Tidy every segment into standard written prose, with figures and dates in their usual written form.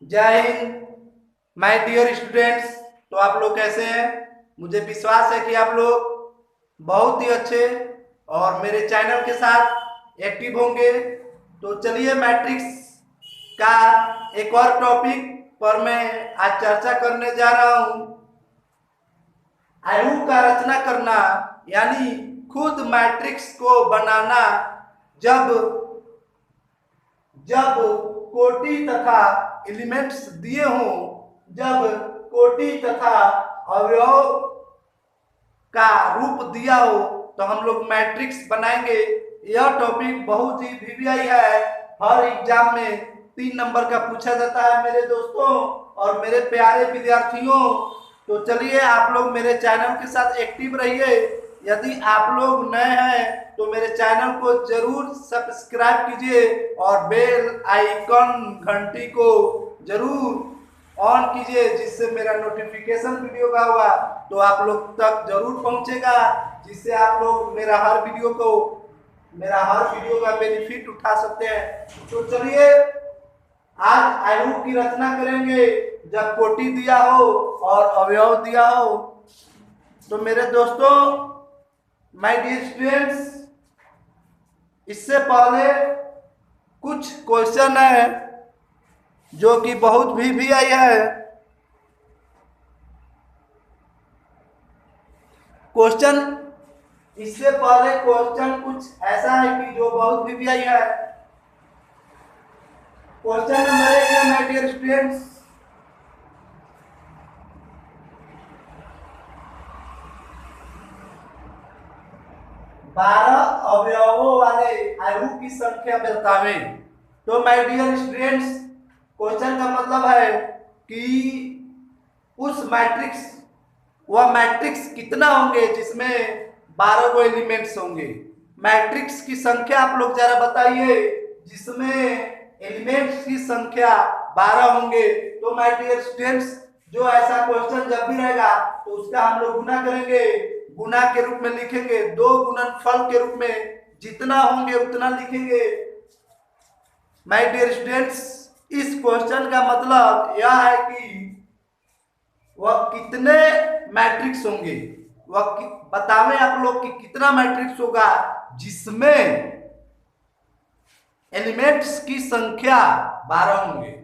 जय Hind my dear students. तो आप लोग कैसे हैं? मुझे विश्वास है कि आप लोग बहुत ही अच्छे और मेरे चैनल के साथ एक्टिव होंगे। तो चलिए मैट्रिक्स का एक और टॉपिक पर मैं आज चर्चा करने जा रहा हूं। आयु का रचना करना यानी खुद मैट्रिक्स को बनाना जब जब कोटि तथा एलिमेंट्स दिए हों, जब कोटि तथा अवयव का रूप दिया हो तो हम लोग मैट्रिक्स बनाएंगे। यह टॉपिक बहुत ही वीवीआई है, हर एग्जाम में 3 नंबर का पूछा जाता है मेरे दोस्तों और मेरे प्यारे विद्यार्थियों। तो चलिए आप लोग मेरे चैनल के साथ एक्टिव रहिए। यदि आप लोग नए हैं तो मेरे चैनल को जरूर सब्सक्राइब कीजिए और बेल आइकन घंटी को जरूर ऑन कीजिए, जिससे मेरा नोटिफिकेशन वीडियो का हुआ तो आप लोग तक जरूर पहुंचेगा, जिससे आप लोग मेरा हर वीडियो का बेनिफिट उठा सकते हैं। तो चलिए आज आयु की रचना करेंगे जब कोटि दिया हो और अवयव दिया हो। तो मेरे दोस्तों, माय डियर स्टूडेंट्स, इससे पहले कुछ क्वेश्चन है जो कि बहुत भी आई है। इससे पहले क्वेश्चन कुछ ऐसा है कि जो बहुत भी आई है। क्वेश्चन नंबर 1 है माय डियर स्टूडेंट्स, 12 अवयवों वाले आयु की संख्या बतावें। तो माय डियर स्टूडेंट्स, क्वेश्चन का मतलब है कि वह मैट्रिक्स कितना होंगे जिसमें 12 को एलिमेंट्स होंगे। मैट्रिक्स की संख्या आप लोग जरा बताइए जिसमें एलिमेंट्स की संख्या 12 होंगे। तो माय डियर स्टूडेंट्स, जो ऐसा क्वेश्चन जब भी रहेगा तो उसका हम लोग गुना करेंगे, गुना के रूप में लिखेंगे, 2 गुणनफल के रूप में जितना होंगे उतना लिखेंगे। माय डियर स्टूडेंट्स, इस क्वेश्चन का मतलब यह है कि वह कितने मैट्रिक्स होंगे, बतावें आप लोग कि कितना मैट्रिक्स होगा जिसमें एलिमेंट्स की संख्या 12 होंगे।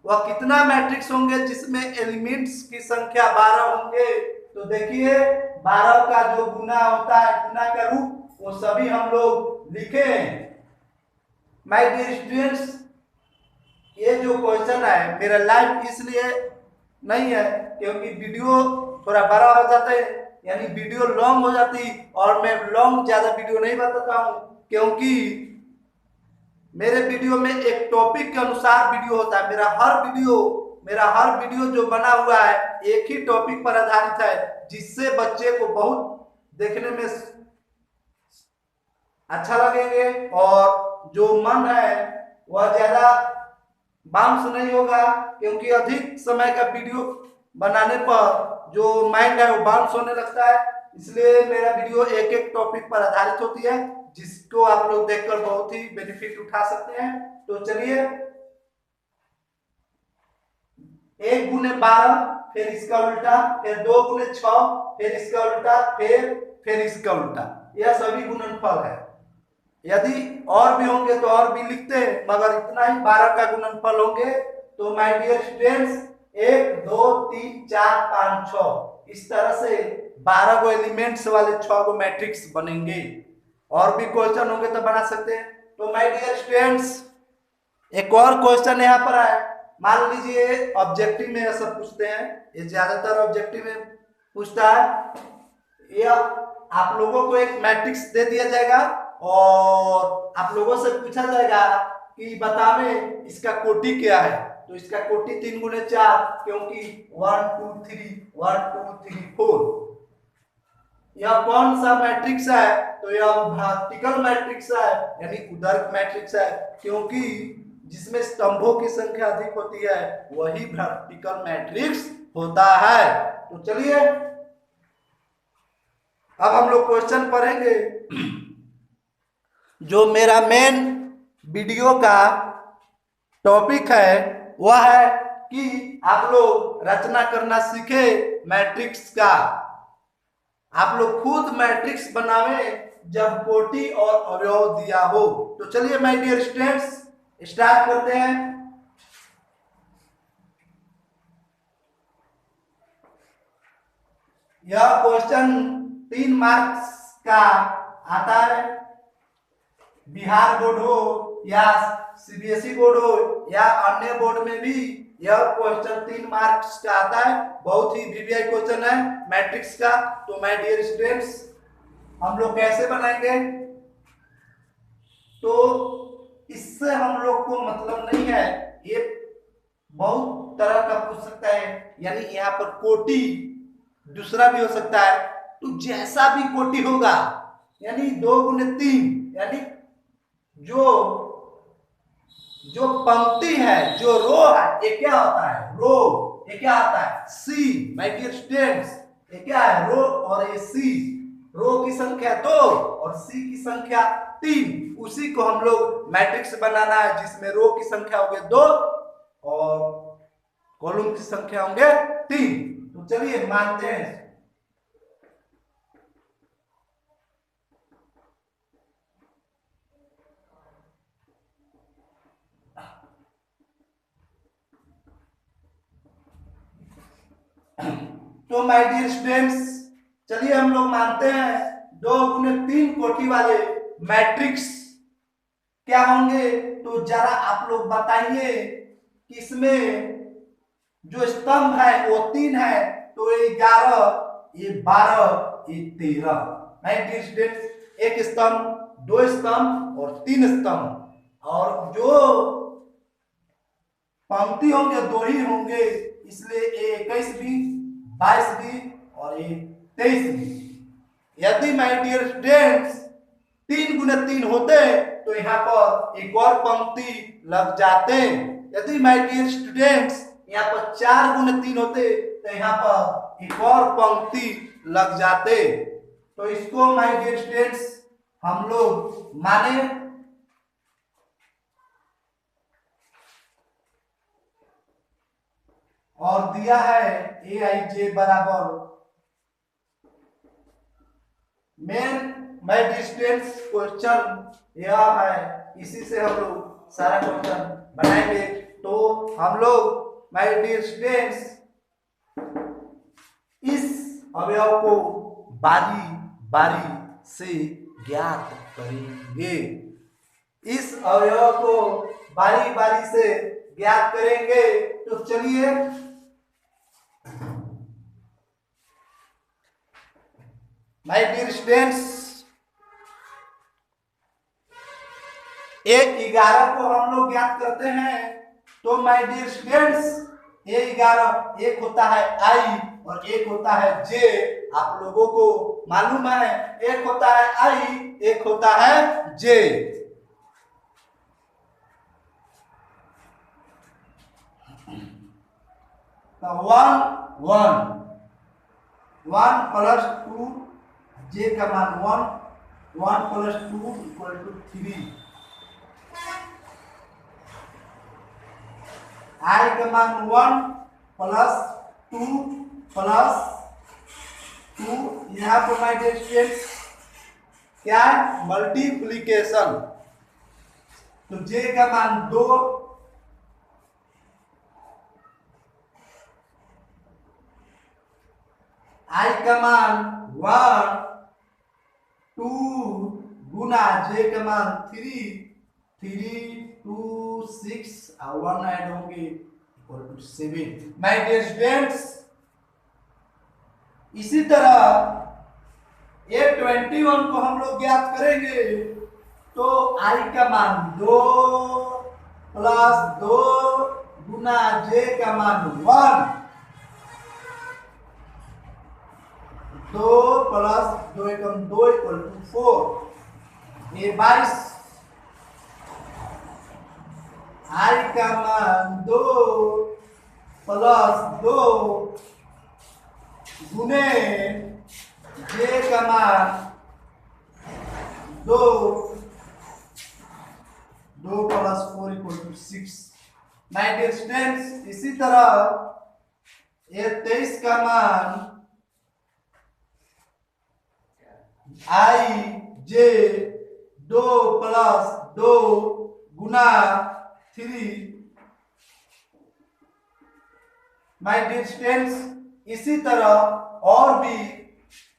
वह कितना मैट्रिक्स होंगे जिसमें एलिमेंट्स की संख्या 12 होंगे। तो देखिए 12 का जो गुना होता है, गुना का रूप, वो सभी हम लोग लिखें। माय डियर स्टूडेंट्स, ये जो क्वेश्चन है मेरा लाइव इसलिए नहीं है क्योंकि वीडियो थोड़ा बड़ा हो जाता है, यानी वीडियो लॉन्ग हो जाती, और मैं लॉन्ग ज्यादा वीडियो नहीं बताता हूं क्योंकि मेरे वीडियो में एक टॉपिक के अनुसार वीडियो होता है। मेरा हर वीडियो जो बना हुआ है एक ही टॉपिक पर आधारित है, जिससे बच्चे को बहुत देखने में अच्छा लगेंगे और जो मन है वह ज्यादा बाउंस नहीं होगा, क्योंकि अधिक समय का वीडियो बनाने पर जो माइंड है वो बाउंस होने लगता है। इसलिए मेरा वीडियो एक एक टॉपिक पर आधारित होती है, जिसको आप लोग देखकर बहुत ही बेनिफिट उठा सकते हैं। तो चलिए 1 गुने 12, फिर इसका उल्टा, फिर 2 गुने 6, फिर इसका उल्टा, फिर इसका उल्टा, यह सभी गुणनफल है। यदि और भी होंगे तो और भी लिखते हैं, मगर इतना ही 12 का गुणनफल होंगे। तो माय डियर स्टूडेंट्स, 1 2 3 4 5 6 इस तरह से 12 को एलिमेंट्स वाले 6 को मैट्रिक्स बनेंगे। और भी क्वेश्चन होंगे तो बना सकते हैं। तो माय डियर स्टूडेंट्स, एक और क्वेश्चन यहाँ पर है। मान लीजिए ऑब्जेक्टिव में ऐसा पूछते हैं, ये ज्यादातर ऑब्जेक्टिव में पूछता है। यह आप लोगों को एक मैट्रिक्स दे दिया जाएगा और आप लोगों से पूछा जाएगा कि बतावें इसका कोटि क्या है। तो इसका कोटि 3 गुने 4, क्योंकि 1 2 3 4। यह कौन सा मैट्रिक्स है? तो यह वर्टिकल मैट्रिक्स है, यानी उदर्क मैट्रिक्स है, क्योंकि जिसमें स्तंभों की संख्या अधिक होती है वही वर्टिकल मैट्रिक्स होता है। तो चलिए अब हम लोग क्वेश्चन पढ़ेंगे। जो मेरा मेन वीडियो का टॉपिक है वह है कि आप लोग रचना करना सीखे मैट्रिक्स का। आप लोग खुद मैट्रिक्स बनावे जब कोटि और अवयव दिया हो। तो चलिए माय डियर स्टूडेंट्स स्टार्ट करते हैं। यह क्वेश्चन 3 मार्क्स का आता है। बिहार बोर्ड हो या सीबीएसई बोर्ड हो या अन्य बोर्ड में भी यह क्वेश्चन 3 मार्क्स का आता है। बहुत ही वीवीआई क्वेश्चन है मैट्रिक्स का। तो माय डियर स्टूडेंट्स हम लोग कैसे बनाएंगे? तो इससे हम लोग को मतलब नहीं है, ये बहुत तरह का पूछ सकता है। यानी यहाँ पर कोटि दूसरा भी हो सकता है। तो जैसा भी कोटि होगा यानी 2 गुने 3 यानी जो पंक्ति है, जो रो है, ये क्या होता है? रो। ये क्या आता है? सी। माय डियर स्टूडेंट्स ये क्या है? रो और ये सी। रो की संख्या 2 और सी की संख्या 3। उसी को हम लोग मैट्रिक्स बनाना है जिसमें रो की संख्या होगी 2 और कॉलम की संख्या होंगे 3। तो चलिए मानते हैं। तो माय डियर स्टूडेंट्स चलिए हम लोग मानते हैं 2 गुने 3 कोटि वाले मैट्रिक्स क्या होंगे। तो जरा आप लोग बताइए कि इसमें जो स्तंभ है वो 3 है। तो ये 11, ये 12, ये 13। माय डियर स्टूडेंट्स एक स्तंभ, 2 स्तंभ और 3 स्तंभ। और जो पंक्ति होंगे 2 ही होंगे, इसलिए ये 21 भी, 22 भी और ये 23 भी। यदि माय डियर स्टूडेंट्स 3 गुने 3 होते तो यहाँ पर एक और पंक्ति लग जाते। यदि माय डियर स्टूडेंट्स यहाँ पर 4 गुने 3 होते तो यहाँ पर एक और पंक्ति लग जाते। तो इसको माय डियर स्टूडेंट्स हम लोग माने और दिया है aij बराबर मेन माय डिस्टेंस क्वेश्चन यह है। इसी से हम लोग सारा क्वेश्चन बनाएंगे। तो हम लोग माय डियर स्टूडेंट्स इस अवयव को बारी बारी से ज्ञात करेंगे। इस अवयव को बारी बारी से ज्ञात करेंगे। तो चलिए माय डियर स्टूडेंट्स 11 को हम लोग ज्ञात करते हैं। तो माय डियर स्टूडेंट्स 11 एक होता है आई और एक होता है जे। आप लोगों को मालूम है एक होता है आई, एक होता है जे। तो 1 प्लस 2 जे का मान 1 प्लस 2 इक्वल टू 3। आई का मान 1 प्लस 2 प्लस 2। यहाँ पर माय डियर स्टूडेंट्स क्या है? मल्टीप्लीकेशन। तो जे का मान 2 आई का मान 1 2 गुना जे का मान 3 2 6 और 1 ऐड होंगे equal to 7। My dear students इसी तरह ये 21 को हम लोग ज्ञात करेंगे। तो आई का मान 2 प्लस 2 गुना जे का मान 1 2 प्लस 2 एकम 2 इक्वल टू 4। ये 22 आई का मान 2 प्लस 2 गुने जे का मान 2 2 plus 4 equal to 6। My dear students, इसी तरह ये 23 का मान आई जे 2 प्लस 2 गुना 3। माय डियर स्टूडेंट्स, इसी तरह और भी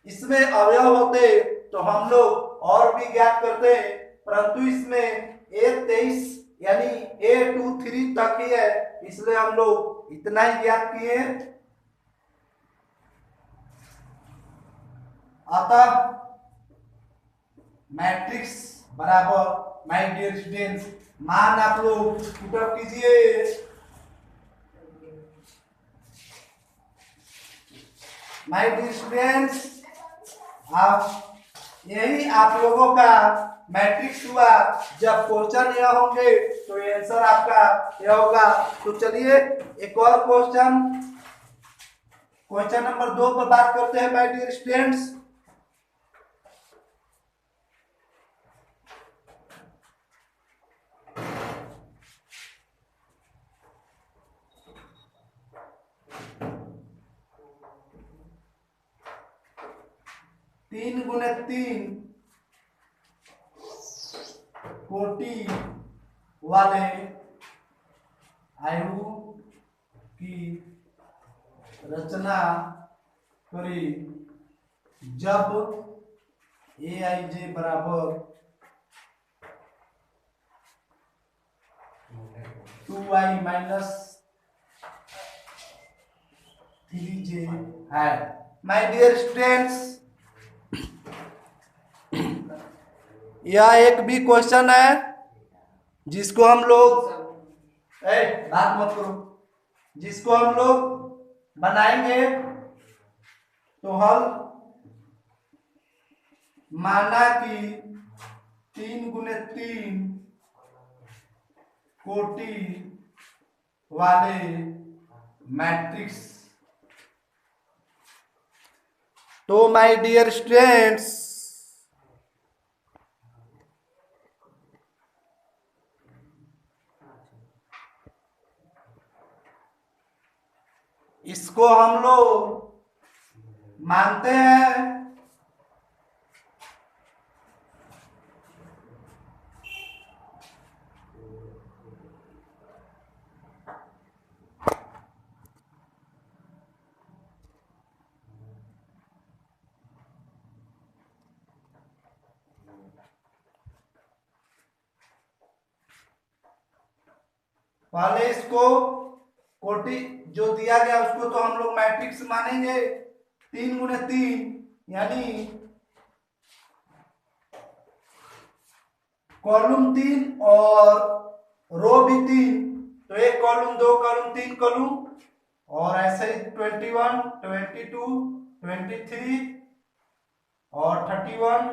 इसमें अवयव होते तो हम लोग और भी ज्ञात करते हैं, परंतु इसमें A23 यानी A23 तक ही है, इसलिए हम लोग इतना ही ज्ञात किए। अतः मैट्रिक्स बराबर माय डियर स्टूडेंट्स मान आप लोग पुटअप कीजिए। माय डियर स्टूडेंट्स, आप यही आप लोगों का मैट्रिक्स हुआ। जब क्वेश्चन यह होंगे तो आंसर आपका यह होगा। तो चलिए एक और क्वेश्चन नंबर 2 पर बात करते हैं माय डियर स्टूडेंट्स। तीन गुने 3 कोटि वाले आयु की रचना करी जब Aij बराबर 2i माइनस 3j है। माय डियर स्टूडेंट्स, यह एक भी क्वेश्चन है जिसको हम लोग बात मत करो, जिसको हम लोग बनाएंगे तो हल माना कि 3 गुने 3 कोटि वाले मैट्रिक्स। तो माय डियर स्टूडेंट्स, इसको हम लोग मानते हैं पहले इसको कोटि जो दिया गया उसको तो हम लोग मैट्रिक्स मानेंगे। 3 गुने 3 यानी कॉलम 3 और रो भी 3, तो एक कॉलम 2 कॉलम 3 कॉलम और ऐसे ही 21 22 23 और 31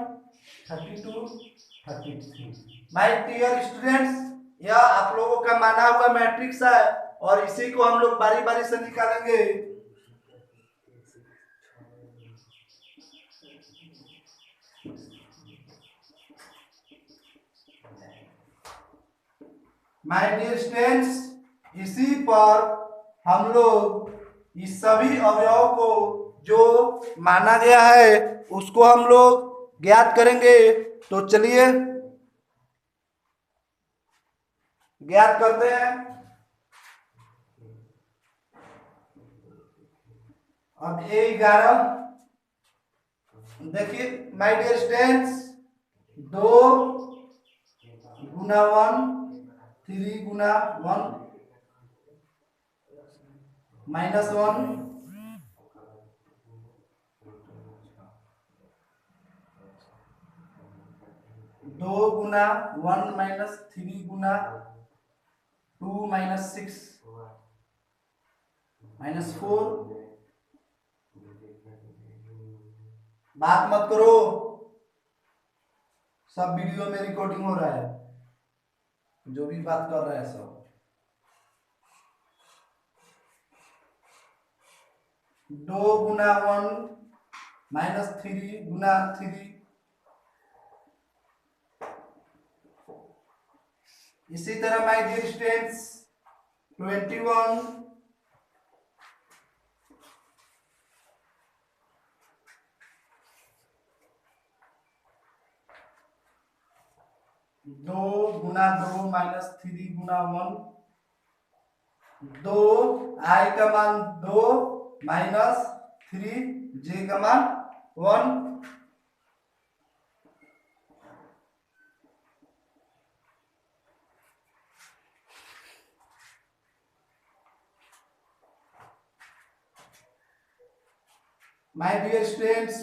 32 33। माय डियर स्टूडेंट्स, यह आप लोगों का माना हुआ मैट्रिक्स है और इसी को हम लोग बारी बारी से निकालेंगे। माय डियर स्टूडेंट्स, इसी पर हम लोग इस सभी अवयवों को जो माना गया है उसको हम लोग ज्ञात करेंगे। तो चलिए ज्ञात करते हैं। अब A11 देखिए माय डियर स्टूडेंट्स, 2 गुना 1 3 गुना 1 माइनस 1 2 गुना 1 माइनस 3 गुना 2 माइनस 6 माइनस 4। बात मत करो, सब वीडियो में रिकॉर्डिंग हो रहा है, जो भी बात कर रहा है सब। 2 गुना 1 माइनस 3 गुना 3 इसी तरह माय डियर स्टूडेंट्स 21 2 गुना 2 माइनस 3 गुना 1 2 आई का मान 2 माइनस 3 जे का मान 1 माय डियर स्टूडेंट्स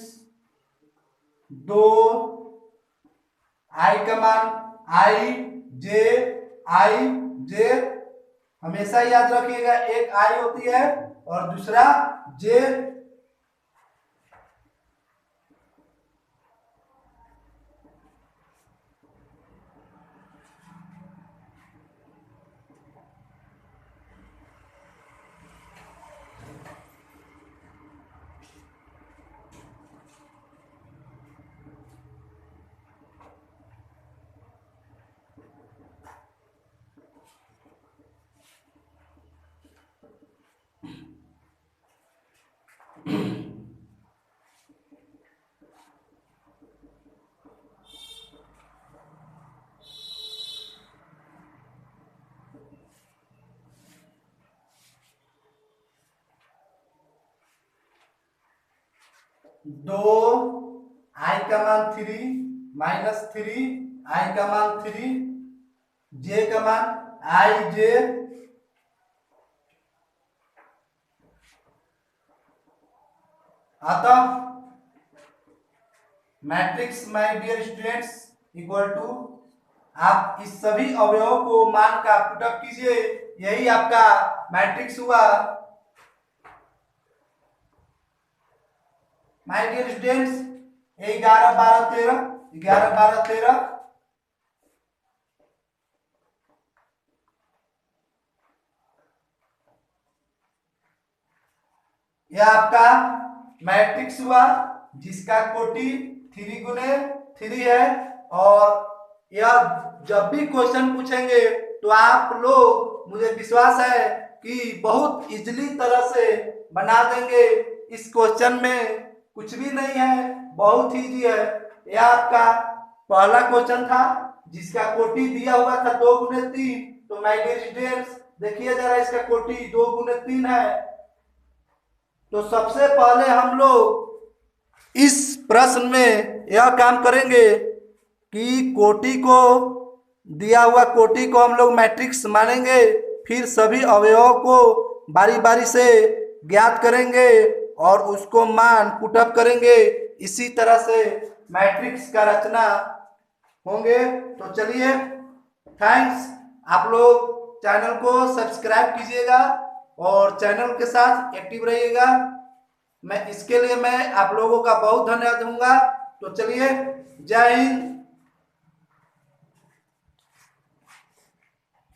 2 आई का मान आई जे हमेशा याद रखिएगा, एक आई होती है और दूसरा जे। दो आई का मान 3 माइनस 3 आई का मान 3 जे का मान आई जे अतः matrix my dear students equal to, आप इस सभी अवयवों को मान का पुटअप कीजिए, यही आपका मैट्रिक्स हुआ। माय डियर स्टूडेंट्स 11 12 13 11 12 13 यह आपका मैट्रिक्स हुआ जिसका कोटि 3 गुने 3 है। और यह जब भी क्वेश्चन पूछेंगे तो आप लोग, मुझे विश्वास है कि बहुत इजीली तरह से बना देंगे। इस क्वेश्चन में कुछ भी नहीं है, बहुत इजी है। यह आपका पहला क्वेश्चन था जिसका कोटि दिया हुआ था 2 गुने 3। तो माय डियर स्टूडेंट्स देखिए जरा, इसका कोटि 2 गुने 3 है। तो सबसे पहले हम लोग इस प्रश्न में यह काम करेंगे कि कोटि को, दिया हुआ कोटि को हम लोग मैट्रिक्स मानेंगे, फिर सभी अवयवों को बारी बारी से ज्ञात करेंगे और उसको मान पुटअप करेंगे। इसी तरह से मैट्रिक्स का रचना होंगे। तो चलिए, थैंक्स। आप लोग चैनल को सब्सक्राइब कीजिएगा और चैनल के साथ एक्टिव रहिएगा। मैं इसके लिए आप लोगों का बहुत धन्यवाद दूंगा। तो चलिए, जय हिंद,